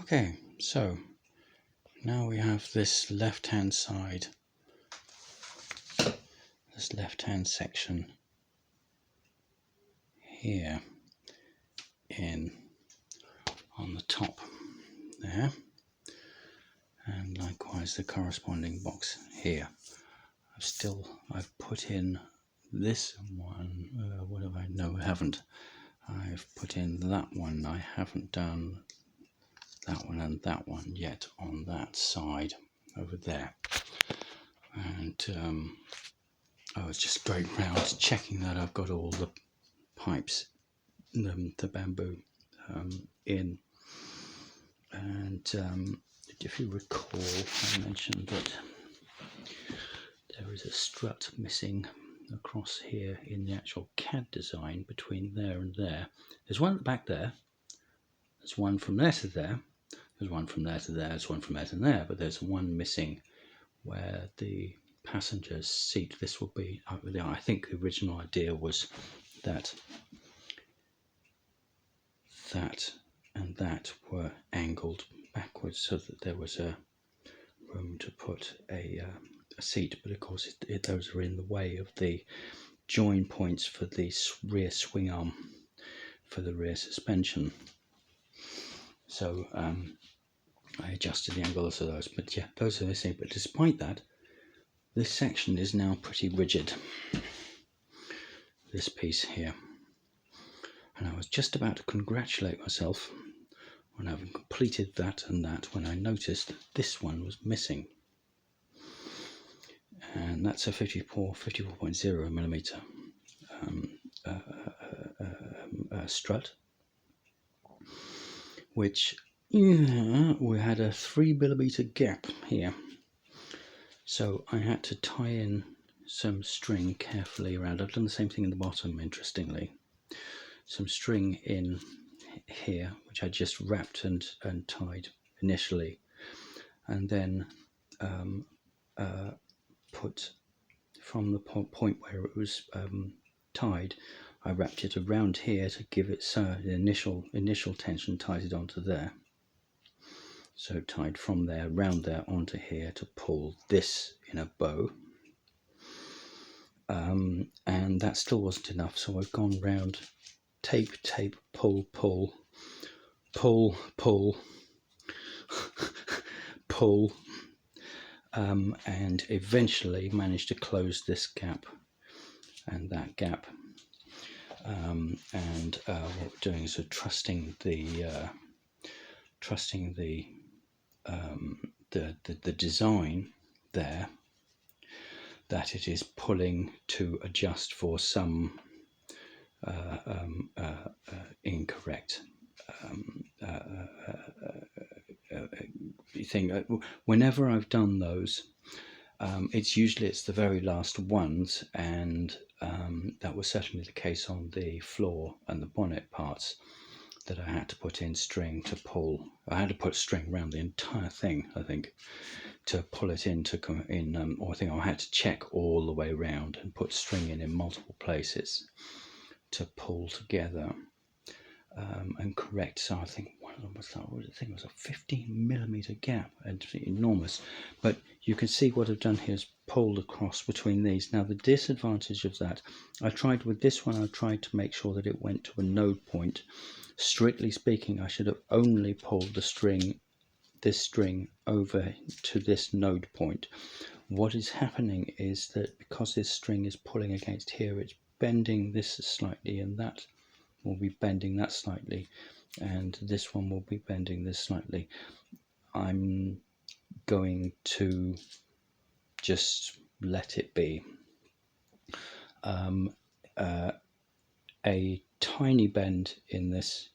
Okay, so now we have this left-hand side, this left-hand section here on the top there, and likewise the corresponding box here. I've put in this one. What have I? No, I haven't. I've put in that one. I haven't done that one and that one yet on that side over there. And I was just going round checking that I've got all the pipes, the bamboo in. And if you recall, I mentioned that there is a strut missing across here in the actual CAD design between there and there. There's one at the back there, there's one from there to there, there's one from there to there, there's one from there to there, but there's one missing where the passenger's seat, this will be, I think the original idea was that and that were angled backwards so that there was a room to put a seat, but of course those are in the way of the join points for the rear swing arm for the rear suspension. So I adjusted the angles of those, but yeah, those are the same. But despite that, this section is now pretty rigid, this piece here. And I was just about to congratulate myself when I've completed that and that when I noticed this one was missing. And that's a 54.0 millimeter strut, which we had a 3 millimeter gap here. So I had to tie in some string carefully around. I've done the same thing in the bottom, interestingly. Some string in here, which I just wrapped and tied initially, and then put from the point where it was tied, I wrapped it around here to give it the initial tension, tied it onto there. So tied from there round there onto here to pull this in a bow, and that still wasn't enough, so I've gone round, tape, pull, pull, pull, pull, pull, and eventually managed to close this gap and that gap. And what we're doing is we're trusting the design there, that it is pulling to adjust for some incorrect thing. Whenever I've done those, it's the very last ones, and that was certainly the case on the floor and the bonnet parts, that I had to put in string to pull. I had to put string around the entire thing, I think, to pull it into or I think I had to check all the way around and put string in multiple places to pull together and correct. So I think one of them was it was a 15 millimeter gap, and enormous. But you can see what I've done here is pulled across between these. Now the disadvantage of that, I tried with this one, I tried to make sure that it went to a node point. Strictly speaking, I should have only pulled this string over to this node point. What is happening is that because this string is pulling against here, it's bending this slightly, and that will be bending that slightly, and this one will be bending this slightly. I'm going to just let it be. A tiny bend in this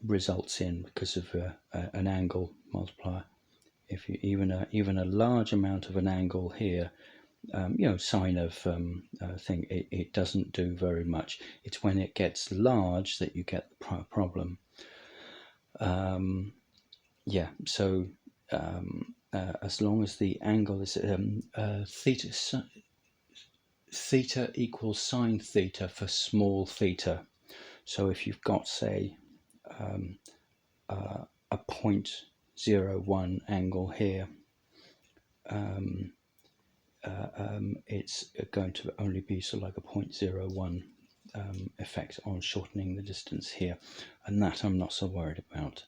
results in, because of an angle multiplier, if you even a large amount of an angle here, sign of thing, it doesn't do very much. It's when it gets large that you get the problem. So as long as the angle is theta equals sine theta for small theta. So if you've got, say, a 0.01 angle here, it's going to only be sort of like a 0.01 effect on shortening the distance here, and that I'm not so worried about.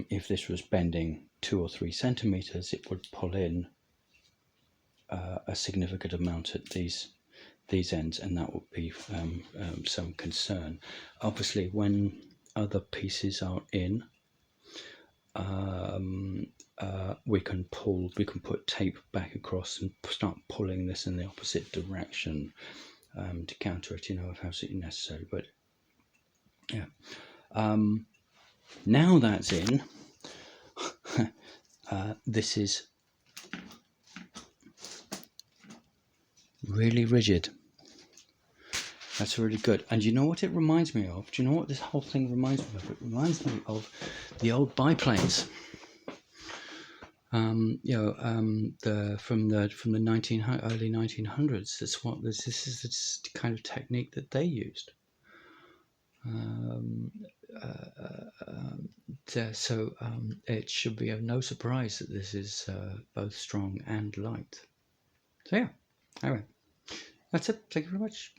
If this was bending 2 or 3 centimeters, it would pull in a significant amount at these ends, and that would be some concern. Obviously, when other pieces are in, we can put tape back across and start pulling this in the opposite direction to counter it, if absolutely necessary. But yeah, now that's in, this is really rigid. That's really good. And you know what it reminds me of? Do you know what this whole thing reminds me of? It reminds me of the old biplanes. From the early 1900s. That's what this is the kind of technique that they used. So it should be of no surprise that this is both strong and light. So yeah, anyway, that's it. Thank you very much.